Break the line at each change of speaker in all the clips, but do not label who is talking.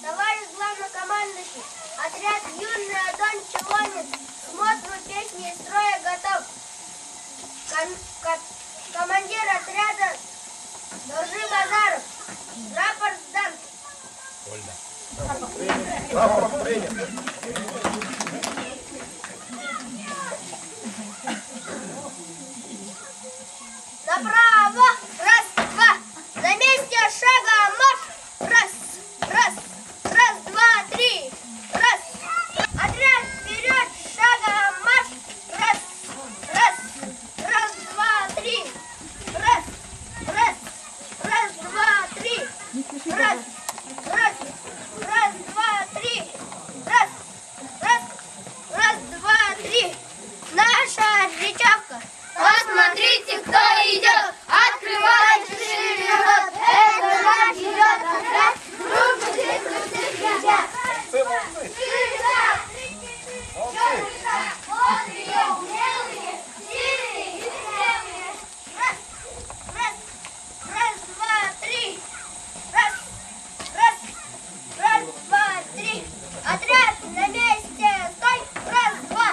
Товарищ главнокомандующий, отряд «Юный Адон Челонин к смотру песни из строя готов. Командир отряда Доржи Базаров. Рапорт сдан.
Рапорт принят.
Направо. Раз, два. На месте шага марш. Раз, раз, раз, два, три. Раз. Отряд вперед, шага марш. Раз, раз, раз, два, три. Раз, раз, раз, два, три. Раз, раз, раз, два, три. Раз, раз, раз, два, три. Наша речевка. Посмотрите, кто идет. Открывайте шире рот. Это наш идет отряд. Группы крутых ребят. Бодрые, умелые, сильные и смелые. Раз, раз, раз, два, три. Раз, раз, раз, два, три. Отряд на месте. Стой. Раз, два.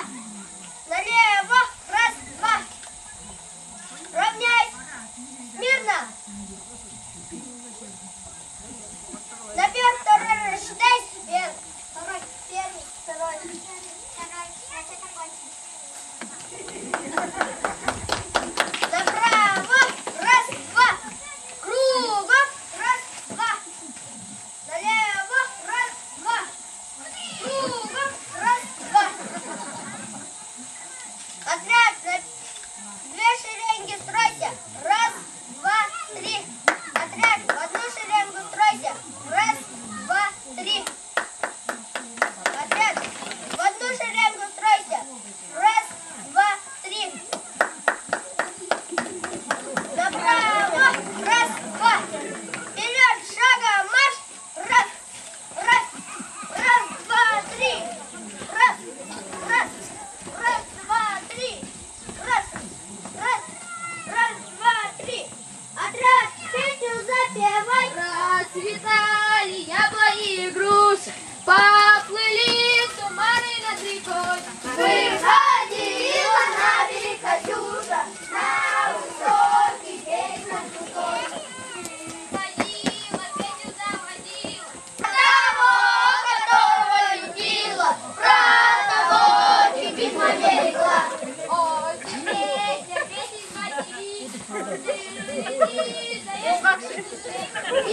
Налево. Раз, два. Равняйсь. Смирно. Наперед, второй, рассчитай. Второй, первый, второй. Направо. Раз, два. Кругом. Раз, два. Налево. Раз, два. Кругом. Раз, два. Отряд на две шеренги стройся. Раз, два, три. Отряд в одну шеренгу стройся. Раз, два, три. Отряд в одну шеренгу стройся. Раз, два, три. Направо. Раз, два. Вперед, шагом марш. Раз, раз, раз, два, три. Раз, раз, раз, два, три. Раз, раз, раз, два, три. Отряд, песню запевай.
Расцветали яблони и груши, поплыли туманы над рекой.
Выходила на берег Катюша, на высокий берег крутой.
Ходила, песню заводила,
Того, которого любила, про того и письма берегла.
ой, теперь я песни матерись, ты даешь
И